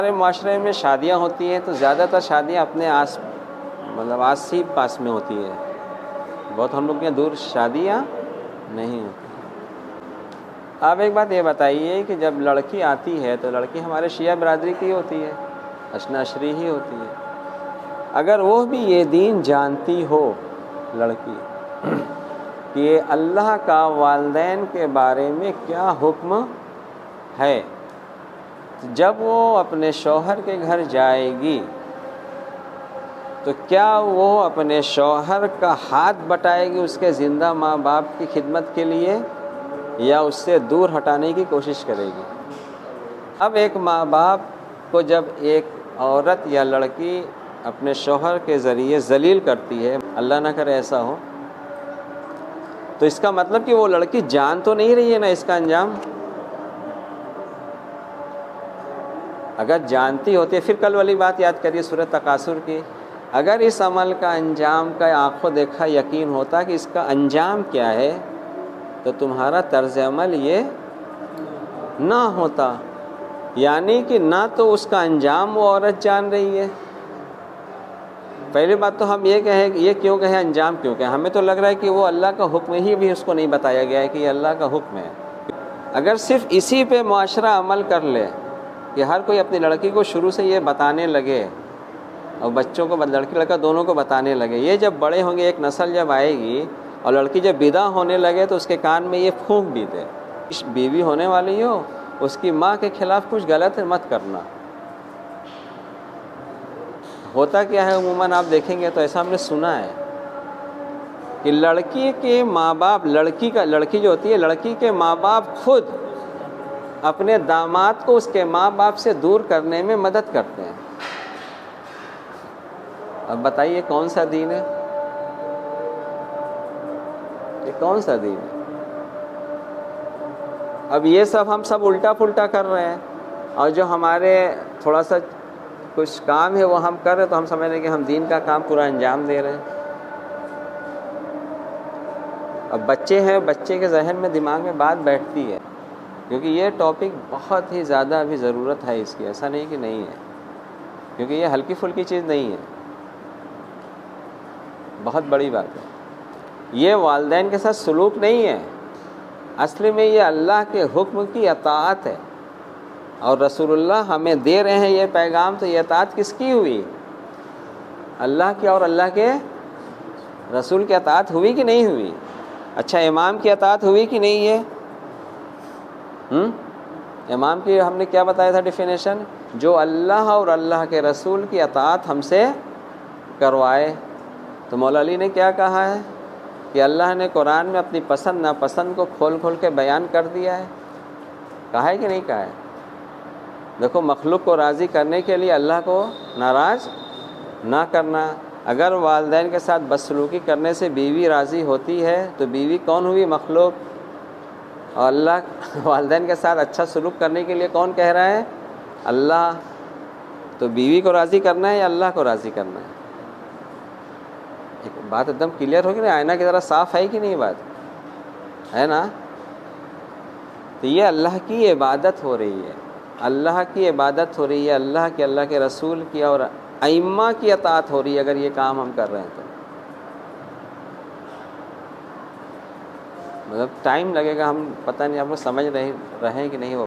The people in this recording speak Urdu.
ہمارے معاشرے میں شادیاں ہوتی ہیں تو زیادہ تر شادیاں اپنے آس ہی پاس میں ہوتی ہے، بہت ہم لوگ کے دور شادیاں نہیں ہوتی۔ آپ ایک بات یہ بتائیے کہ جب لڑکی آتی ہے تو لڑکی ہمارے شیعہ برادری کی ہوتی ہے، اشنا عشری ہی ہوتی ہے۔ اگر وہ بھی یہ دین جانتی ہو لڑکی کہ اللہ کا والدین کے بارے میں کیا حکم ہے، جب وہ اپنے شوہر کے گھر جائے گی تو کیا وہ اپنے شوہر کا ہاتھ بٹائے گی اس کے زندہ ماں باپ کی خدمت کے لیے، یا اس سے دور ہٹانے کی کوشش کرے گی؟ اب ایک ماں باپ کو جب ایک عورت یا لڑکی اپنے شوہر کے ذریعے ذلیل کرتی ہے، اللہ نہ کرے ایسا ہو، تو اس کا مطلب کہ وہ لڑکی جان تو نہیں رہی ہے نا اس کا انجام؟ اگر جانتی ہوتی ہے، پھر کل والی بات یاد کریے سورۃ تکاثر کی، اگر اس عمل کا انجام کا آنکھوں دیکھا یقین ہوتا کہ اس کا انجام کیا ہے تو تمہارا طرز عمل یہ نہ ہوتا، یعنی کہ نہ تو اس کا انجام وہ عورت جان رہی ہے۔ پہلی بات تو ہم یہ کیوں کہیں انجام کیوں کہیں، ہمیں تو لگ رہا ہے کہ وہ اللہ کا حکم ہی بھی اس کو نہیں بتایا گیا ہے کہ یہ اللہ کا حکم ہے۔ اگر صرف اسی پہ معاشرہ عمل کر لے کہ ہر کوئی اپنی لڑکی کو شروع سے یہ بتانے لگے اور بچوں کو لڑکی لڑکا دونوں کو بتانے لگے، یہ جب بڑے ہوں گے، ایک نسل جب آئے گی اور لڑکی جب بیدہ ہونے لگے تو اس کے کان میں یہ پھونک بھی دے، بیوی ہونے والی ہو اس کی ماں کے خلاف کچھ غلط مت کرنا۔ ہوتا کیا ہے عموماً آپ دیکھیں گے تو ایسا ہم نے سنا ہے کہ لڑکی کے ماں باپ، لڑکی جو ہوتی ہے، لڑکی کے ماں باپ خود اپنے داماد کو اس کے ماں باپ سے دور کرنے میں مدد کرتے ہیں۔ اب بتائیے کون سا دین ہے؟ یہ کون سا دین ہے؟ اب یہ سب ہم سب الٹا پلٹا کر رہے ہیں، اور جو ہمارے تھوڑا سا کچھ کام ہے وہ ہم کر رہے ہیں تو ہم سمجھ رہے ہیں کہ ہم دین کا کام پورا انجام دے رہے ہیں۔ اب بچے ہیں، بچے کے ذہن میں دماغ میں بات بیٹھتی ہے، کیونکہ یہ ٹاپک بہت ہی زیادہ ابھی ضرورت ہے اس کی، ایسا نہیں کہ نہیں ہے، کیونکہ یہ ہلکی پھلکی چیز نہیں ہے، بہت بڑی بات ہے۔ یہ والدین کے ساتھ سلوک نہیں ہے، اصل میں یہ اللہ کے حکم کی اطاعت ہے، اور رسول اللہ ہمیں دے رہے ہیں یہ پیغام، تو یہ اطاعت کس کی ہوئی؟ اللہ کی اور اللہ کے رسول کی اطاعت ہوئی کہ نہیں ہوئی؟ اچھا امام کی اطاعت ہوئی کہ نہیں ہے؟ امام کی ہم نے کیا بتایا تھا ڈیفینیشن؟ جو اللہ اور اللہ کے رسول کی اطاعت ہم سے کروائے۔ تو مولا علی نے کیا کہا ہے کہ اللہ نے قرآن میں اپنی پسند ناپسند کو کھول کھول کے بیان کر دیا ہے، کہا ہے کہ نہیں کہا ہے؟ دیکھو، مخلوق کو راضی کرنے کے لیے اللہ کو ناراض نہ کرنا۔ اگر والدین کے ساتھ بدسلوکی کرنے سے بیوی راضی ہوتی ہے تو بیوی کون ہوئی؟ مخلوق۔ اور اللہ والدین کے ساتھ اچھا سلوک کرنے کے لیے کون کہہ رہا ہے؟ اللہ۔ تو بیوی کو راضی کرنا ہے یا اللہ کو راضی کرنا ہے؟ ایک بات ایک دم کلیئر ہوگی نا، آئینہ کی طرح صاف ہے کہ نہیں بات ہے نا؟ تو یہ اللہ کی عبادت ہو رہی ہے، اللہ کی عبادت ہو رہی ہے، اللہ کے رسول کی اور ائمہ کی اطاعت ہو رہی ہے اگر یہ کام ہم کر رہے ہیں تو۔ مطلب ٹائم لگے گا، ہم پتہ نہیں آپ کو سمجھ رہے ہیں کہ نہیں وہ